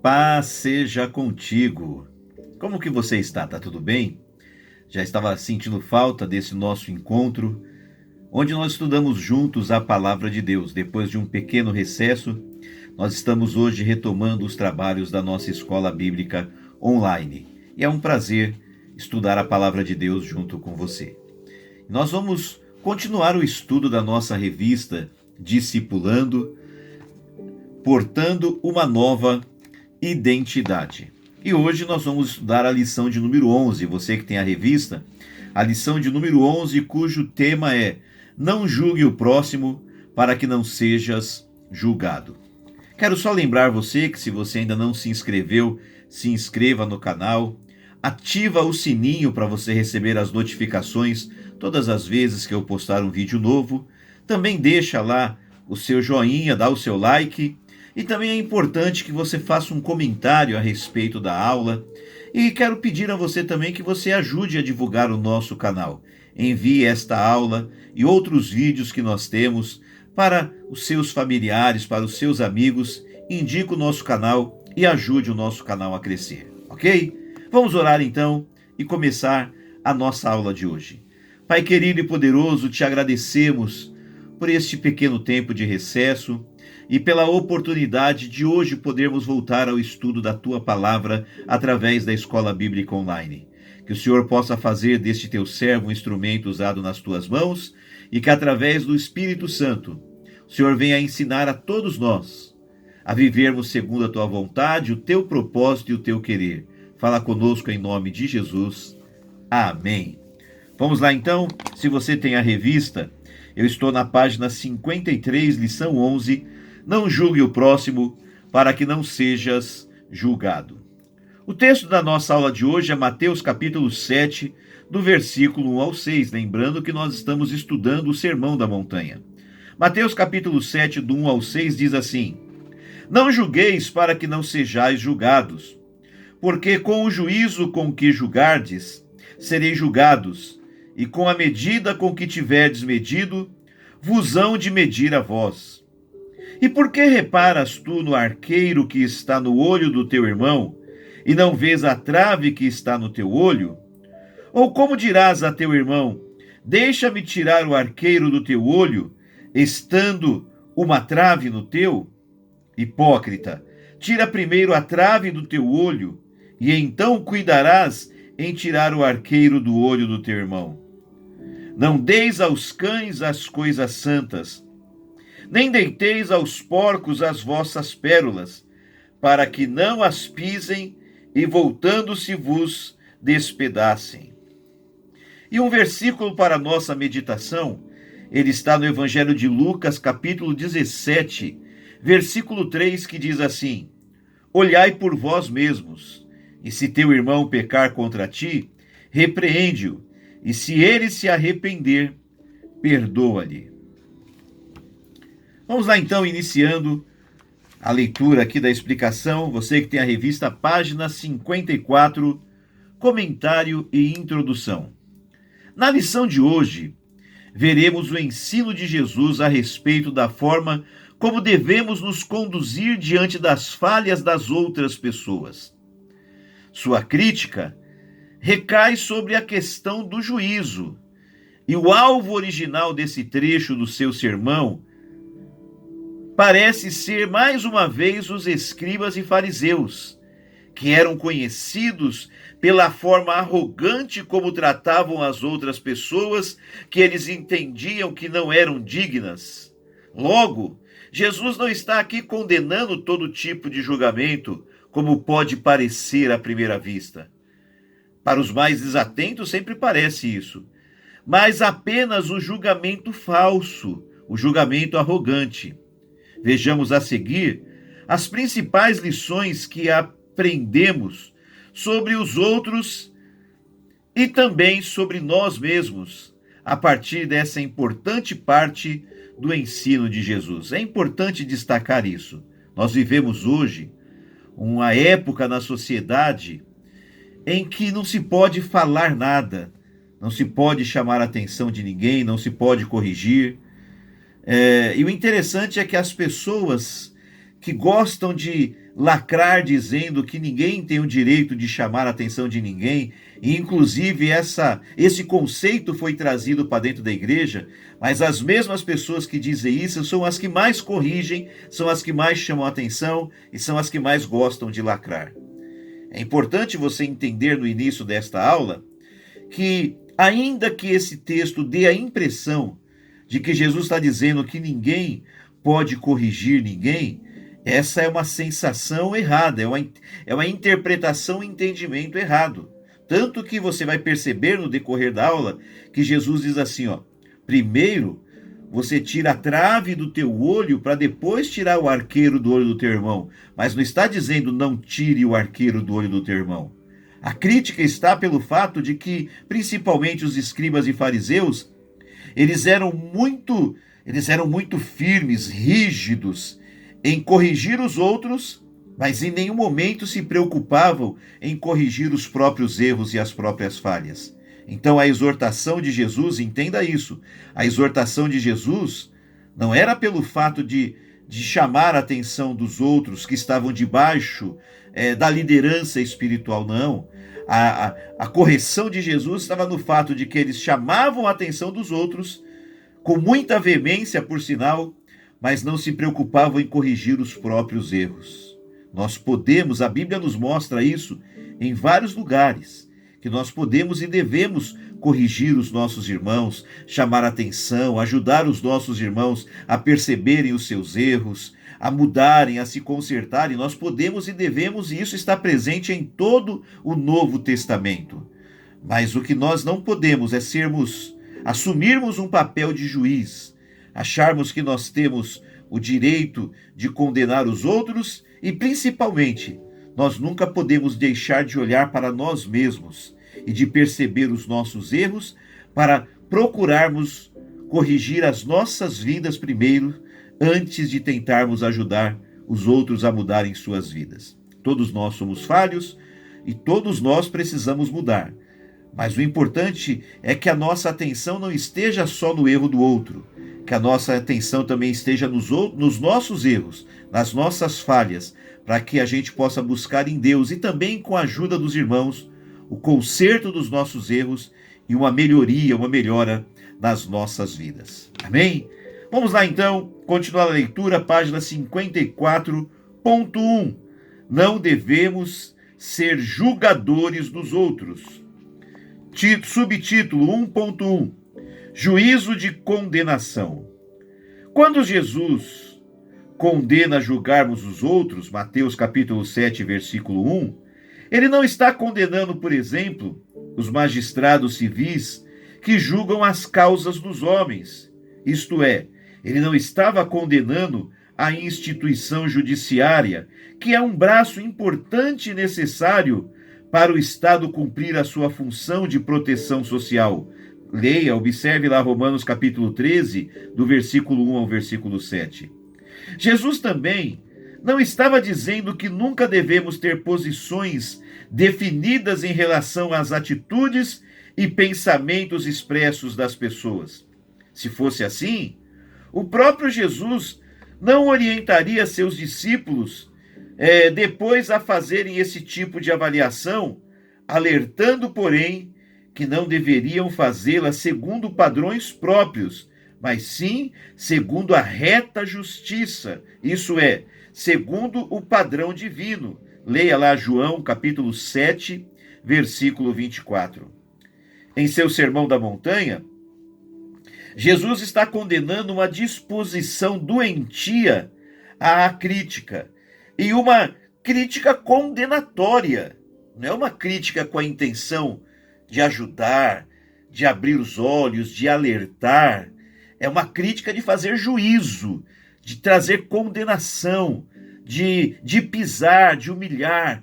Paz seja contigo. Como que você está? Tá tudo bem? Já estava sentindo falta desse nosso encontro, onde nós estudamos juntos a palavra de Deus. Depois de um pequeno recesso, nós estamos hoje retomando os trabalhos da nossa escola bíblica online. E é um prazer estudar a palavra de Deus junto com você. Nós vamos continuar o estudo da nossa revista Discipulando, portando uma nova identidade. E hoje nós vamos estudar a lição de número 11. Você que tem a revista, a lição de número 11, cujo tema é: não julgue o próximo para que não sejas julgado. Quero só lembrar você que, se você ainda não se inscreveu, se inscreva no canal, ativa o sininho para você receber as notificações todas as vezes que eu postar um vídeo novo. Também deixa lá o seu joinha, dá o seu like. E também é importante que você faça um comentário a respeito da aula. E quero pedir a você também que você ajude a divulgar o nosso canal. Envie esta aula e outros vídeos que nós temos para os seus familiares, para os seus amigos. Indique o nosso canal e ajude o nosso canal a crescer, ok? Vamos orar então e começar a nossa aula de hoje. Pai querido e poderoso, te agradecemos por este pequeno tempo de recesso e pela oportunidade de hoje podermos voltar ao estudo da Tua Palavra através da Escola Bíblica Online. Que o Senhor possa fazer deste Teu servo um instrumento usado nas Tuas mãos e que, através do Espírito Santo, o Senhor venha ensinar a todos nós a vivermos segundo a Tua vontade, o Teu propósito e o Teu querer. Fala conosco em nome de Jesus. Amém. Vamos lá então. Se você tem a revista, eu estou na página 53, lição 11, não julgue o próximo para que não sejas julgado. O texto da nossa aula de hoje é Mateus capítulo 7, do versículo 1 ao 6, lembrando que nós estamos estudando o Sermão da Montanha. Mateus capítulo 7, do 1 ao 6, diz assim: não julgueis para que não sejais julgados, porque com o juízo com que julgardes, sereis julgados, e com a medida com que tiverdes medido, vos hão de medir a vós. E por que reparas tu no arqueiro que está no olho do teu irmão, e não vês a trave que está no teu olho? Ou como dirás a teu irmão: deixa-me tirar o arqueiro do teu olho, estando uma trave no teu? Hipócrita, tira primeiro a trave do teu olho, e então cuidarás em tirar o arqueiro do olho do teu irmão. Não deis aos cães as coisas santas, nem deiteis aos porcos as vossas pérolas, para que não as pisem e, voltando-se, vos despedacem. E um versículo para a nossa meditação, ele está no Evangelho de Lucas, capítulo 17, versículo 3, que diz assim: olhai por vós mesmos, e se teu irmão pecar contra ti, repreende-o, e se ele se arrepender, perdoa-lhe. Vamos lá então, iniciando a leitura aqui da explicação. Você que tem a revista, página 54, comentário e introdução. Na lição de hoje, veremos o ensino de Jesus a respeito da forma como devemos nos conduzir diante das falhas das outras pessoas. Sua crítica recai sobre a questão do juízo, e o alvo original desse trecho do seu sermão parece ser, mais uma vez, os escribas e fariseus, que eram conhecidos pela forma arrogante como tratavam as outras pessoas que eles entendiam que não eram dignas. Logo, Jesus não está aqui condenando todo tipo de julgamento, como pode parecer à primeira vista. Para os mais desatentos sempre parece isso, mas apenas o julgamento falso, o julgamento arrogante. Vejamos a seguir as principais lições que aprendemos sobre os outros e também sobre nós mesmos, a partir dessa importante parte do ensino de Jesus. É importante destacar isso. Nós vivemos hoje uma época na sociedade em que não se pode falar nada, não se pode chamar a atenção de ninguém, não se pode corrigir. E o interessante é que as pessoas que gostam de lacrar dizendo que ninguém tem o direito de chamar a atenção de ninguém, e inclusive esse conceito foi trazido para dentro da igreja, mas as mesmas pessoas que dizem isso são as que mais corrigem, são as que mais chamam a atenção e são as que mais gostam de lacrar. É importante você entender no início desta aula que, ainda que esse texto dê a impressão de que Jesus está dizendo que ninguém pode corrigir ninguém, essa é uma sensação errada, é uma interpretação e entendimento errado. Tanto que você vai perceber no decorrer da aula que Jesus diz assim, ó, primeiro você tira a trave do teu olho para depois tirar o arqueiro do olho do teu irmão. Mas não está dizendo não tire o arqueiro do olho do teu irmão. A crítica está pelo fato de que, principalmente os escribas e fariseus, eles eram muito firmes, rígidos em corrigir os outros, mas em nenhum momento se preocupavam em corrigir os próprios erros e as próprias falhas. Então a exortação de Jesus, entenda isso, a exortação de Jesus não era pelo fato de chamar a atenção dos outros que estavam debaixo da liderança espiritual, não. A correção de Jesus estava no fato de que eles chamavam a atenção dos outros, com muita veemência, por sinal, mas não se preocupavam em corrigir os próprios erros. Nós podemos, a Bíblia nos mostra isso em vários lugares, que nós podemos e devemos corrigir os nossos irmãos, chamar atenção, ajudar os nossos irmãos a perceberem os seus erros, a mudarem, a se consertarem. Nós podemos e devemos, e isso está presente em todo o Novo Testamento. Mas o que nós não podemos é assumirmos um papel de juiz, acharmos que nós temos o direito de condenar os outros e, principalmente, nós nunca podemos deixar de olhar para nós mesmos e de perceber os nossos erros para procurarmos corrigir as nossas vidas primeiro, antes de tentarmos ajudar os outros a mudarem suas vidas. Todos nós somos falhos e todos nós precisamos mudar. Mas o importante é que a nossa atenção não esteja só no erro do outro, que a nossa atenção também esteja nos nossos erros, nas nossas falhas, para que a gente possa buscar em Deus e também com a ajuda dos irmãos o conserto dos nossos erros e uma melhora nas nossas vidas. Amém? Vamos lá então, continuar a leitura, página 54.1. Não devemos ser julgadores dos outros. Subtítulo 1.1. Juízo de condenação. Quando Jesus condena julgarmos os outros, Mateus capítulo 7, versículo 1, ele não está condenando, por exemplo, os magistrados civis que julgam as causas dos homens. Isto é, ele não estava condenando a instituição judiciária, que é um braço importante e necessário para o Estado cumprir a sua função de proteção social. Leia, observe lá Romanos capítulo 13, do versículo 1 ao versículo 7. Jesus também não estava dizendo que nunca devemos ter posições definidas em relação às atitudes e pensamentos expressos das pessoas. Se fosse assim, o próprio Jesus não orientaria seus discípulos depois a fazerem esse tipo de avaliação, alertando, porém, que não deveriam fazê-la segundo padrões próprios, mas sim segundo a reta justiça, isso é, segundo o padrão divino. Leia lá João capítulo 7, versículo 24. Em seu Sermão da Montanha, Jesus está condenando uma disposição doentia à crítica, e uma crítica condenatória. Não é uma crítica com a intenção de ajudar, de abrir os olhos, de alertar. É uma crítica de fazer juízo, de trazer condenação, de pisar, de humilhar,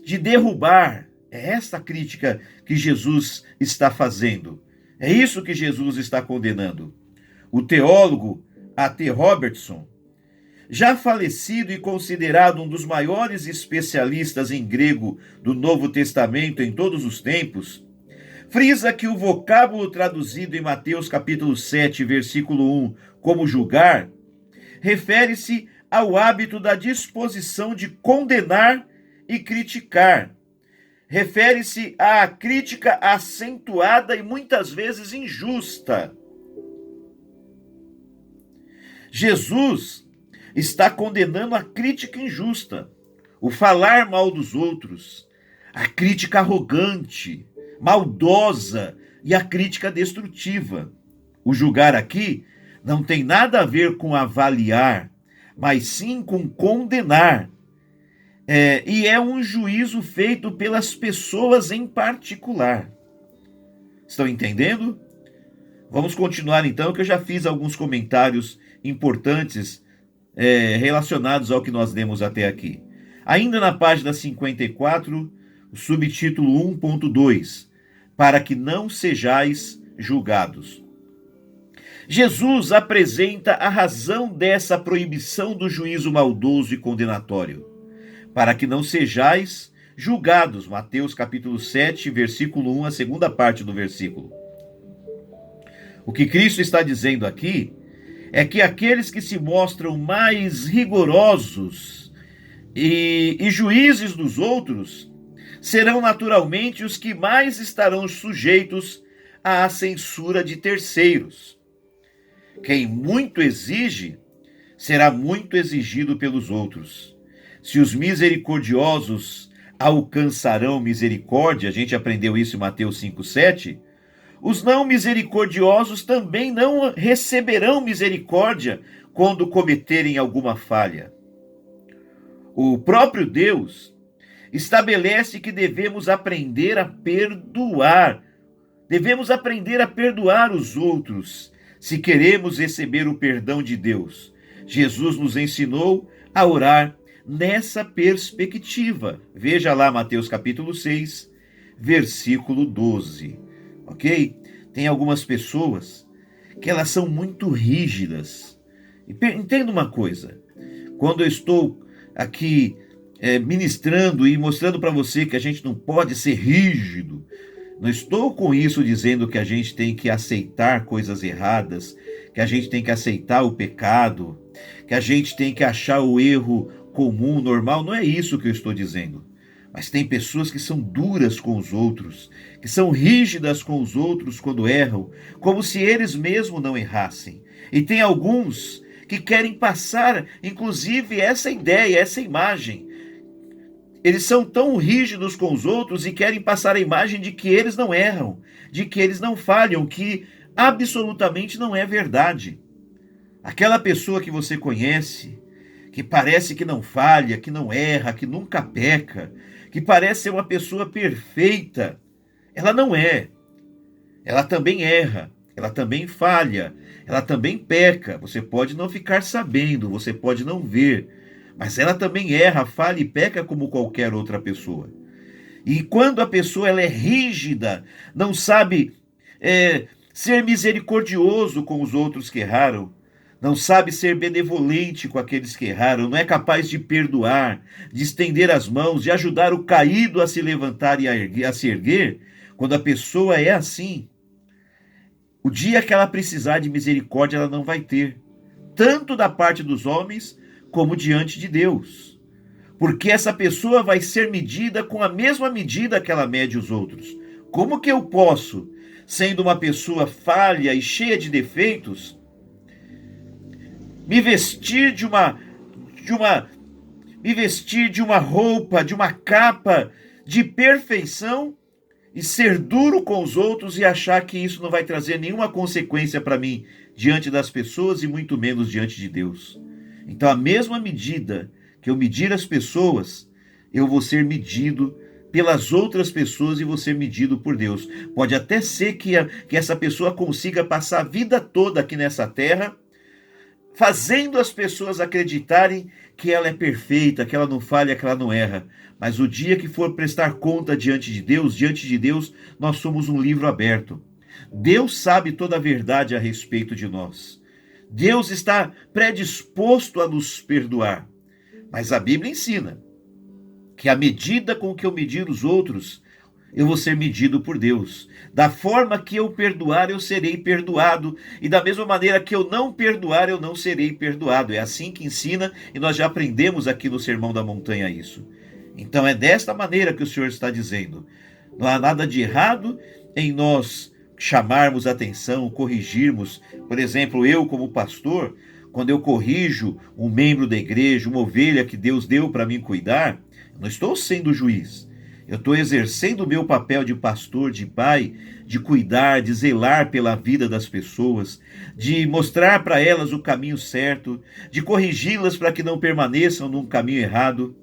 de derrubar. É esta crítica que Jesus está fazendo. É isso que Jesus está condenando. O teólogo A.T. Robertson, já falecido e considerado um dos maiores especialistas em grego do Novo Testamento em todos os tempos, frisa que o vocábulo traduzido em Mateus capítulo 7, versículo 1, como julgar, refere-se ao hábito da disposição de condenar e criticar. Refere-se à crítica acentuada e muitas vezes injusta. Jesus está condenando a crítica injusta, o falar mal dos outros, a crítica arrogante, maldosa e a crítica destrutiva. O julgar aqui não tem nada a ver com avaliar, mas sim com condenar. E é um juízo feito pelas pessoas em particular. Estão entendendo? Vamos continuar então, que eu já fiz alguns comentários importantes relacionados ao que nós lemos até aqui. Ainda na página 54, o subtítulo 1.2, para que não sejais julgados. Jesus apresenta a razão dessa proibição do juízo maldoso e condenatório. Para que não sejais julgados. Mateus capítulo 7, versículo 1, a segunda parte do versículo. O que Cristo está dizendo aqui é que aqueles que se mostram mais rigorosos e juízes dos outros serão naturalmente os que mais estarão sujeitos à censura de terceiros. Quem muito exige, será muito exigido pelos outros. Se os misericordiosos alcançarão misericórdia, a gente aprendeu isso em Mateus 5,7, os não misericordiosos também não receberão misericórdia quando cometerem alguma falha. O próprio Deus estabelece que devemos aprender a perdoar. Devemos aprender a perdoar os outros, se queremos receber o perdão de Deus. Jesus nos ensinou a orar nessa perspectiva. Veja lá Mateus capítulo 6, versículo 12. Ok? Tem algumas pessoas que elas são muito rígidas. Entenda uma coisa. Quando eu estou aqui ministrando e mostrando para você que a gente não pode ser rígido, não estou com isso dizendo que a gente tem que aceitar coisas erradas, que a gente tem que aceitar o pecado, que a gente tem que achar o erro comum, normal. Não é isso que eu estou dizendo. Mas tem pessoas que são duras com os outros, que são rígidas com os outros quando erram, como se eles mesmos não errassem. E tem alguns que querem passar, inclusive, essa ideia, essa imagem. Eles são tão rígidos com os outros e querem passar a imagem de que eles não erram, de que eles não falham, que absolutamente não é verdade. Aquela pessoa que você conhece, que parece que não falha, que não erra, que nunca peca, que parece ser uma pessoa perfeita, ela não é. Ela também erra, ela também falha, ela também peca. Você pode não ficar sabendo, você pode não ver, mas ela também erra, falha e peca como qualquer outra pessoa. E quando a pessoa ela é rígida, não sabe ser misericordioso com os outros que erraram, não sabe ser benevolente com aqueles que erraram, não é capaz de perdoar, de estender as mãos, de ajudar o caído a se levantar e a se erguer, quando a pessoa é assim, o dia que ela precisar de misericórdia, ela não vai ter, tanto da parte dos homens, como diante de Deus. Porque essa pessoa vai ser medida com a mesma medida que ela mede os outros. Como que eu posso, sendo uma pessoa falha e cheia de defeitos, me vestir de uma roupa, de uma capa de perfeição e ser duro com os outros e achar que isso não vai trazer nenhuma consequência para mim diante das pessoas e muito menos diante de Deus? Então, a mesma medida que eu medir as pessoas, eu vou ser medido pelas outras pessoas e vou ser medido por Deus. Pode até ser que essa pessoa consiga passar a vida toda aqui nessa terra fazendo as pessoas acreditarem que ela é perfeita, que ela não falha, que ela não erra. Mas o dia que for prestar conta diante de Deus, nós somos um livro aberto. Deus sabe toda a verdade a respeito de nós. Deus está predisposto a nos perdoar. Mas a Bíblia ensina que a medida com que eu medir os outros, eu vou ser medido por Deus. Da forma que eu perdoar, eu serei perdoado. E da mesma maneira que eu não perdoar, eu não serei perdoado. É assim que ensina, e nós já aprendemos aqui no Sermão da Montanha isso. Então é desta maneira que o Senhor está dizendo. Não há nada de errado em nós chamarmos atenção, corrigirmos. Por exemplo, eu como pastor, quando eu corrijo um membro da igreja, uma ovelha que Deus deu para mim cuidar, não estou sendo juiz. Eu estou exercendo o meu papel de pastor, de pai, de cuidar, de zelar pela vida das pessoas, de mostrar para elas o caminho certo, de corrigi-las para que não permaneçam num caminho errado.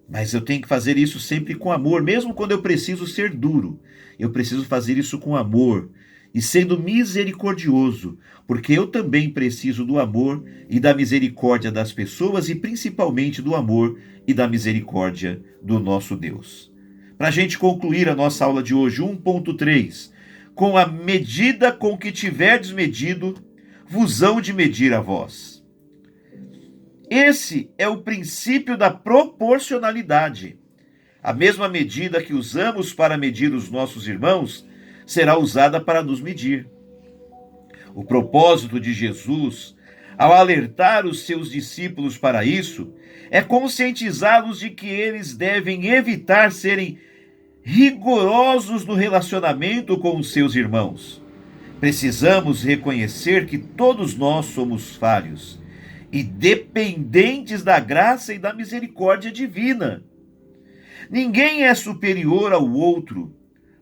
Mas eu tenho que fazer isso sempre com amor, mesmo quando eu preciso ser duro. Eu preciso fazer isso com amor e sendo misericordioso, porque eu também preciso do amor e da misericórdia das pessoas e principalmente do amor e da misericórdia do nosso Deus. Para a gente concluir a nossa aula de hoje, 1.3, com a medida com que tiverdes medido, vos hão de medir a vós. Esse é o princípio da proporcionalidade. A mesma medida que usamos para medir os nossos irmãos será usada para nos medir. O propósito de Jesus, ao alertar os seus discípulos para isso, é conscientizá-los de que eles devem evitar serem rigorosos no relacionamento com os seus irmãos. Precisamos reconhecer que todos nós somos falhos e dependentes da graça e da misericórdia divina. Ninguém é superior ao outro,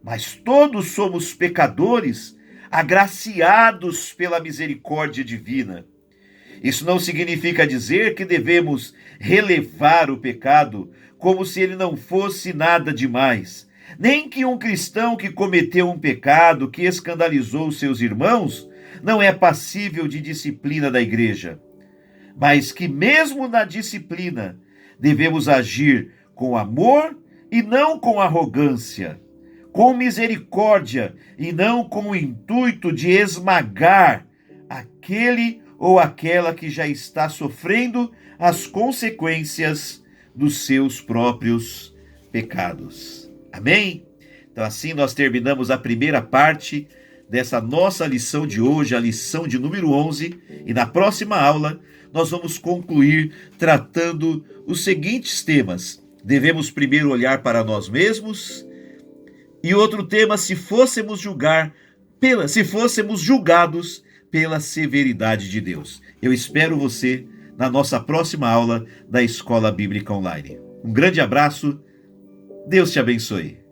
mas todos somos pecadores, agraciados pela misericórdia divina. Isso não significa dizer que devemos relevar o pecado como se ele não fosse nada demais, nem que um cristão que cometeu um pecado que escandalizou seus irmãos não é passível de disciplina da igreja, mas que mesmo na disciplina devemos agir com amor e não com arrogância, com misericórdia e não com o intuito de esmagar aquele ou aquela que já está sofrendo as consequências dos seus próprios pecados. Amém? Então assim nós terminamos a primeira parte dessa nossa lição de hoje, a lição de número 11, e na próxima aula nós vamos concluir tratando os seguintes temas. Devemos primeiro olhar para nós mesmos, e outro tema, se fôssemos julgados pela severidade de Deus. Eu espero você na nossa próxima aula da Escola Bíblica Online. Um grande abraço, Deus te abençoe.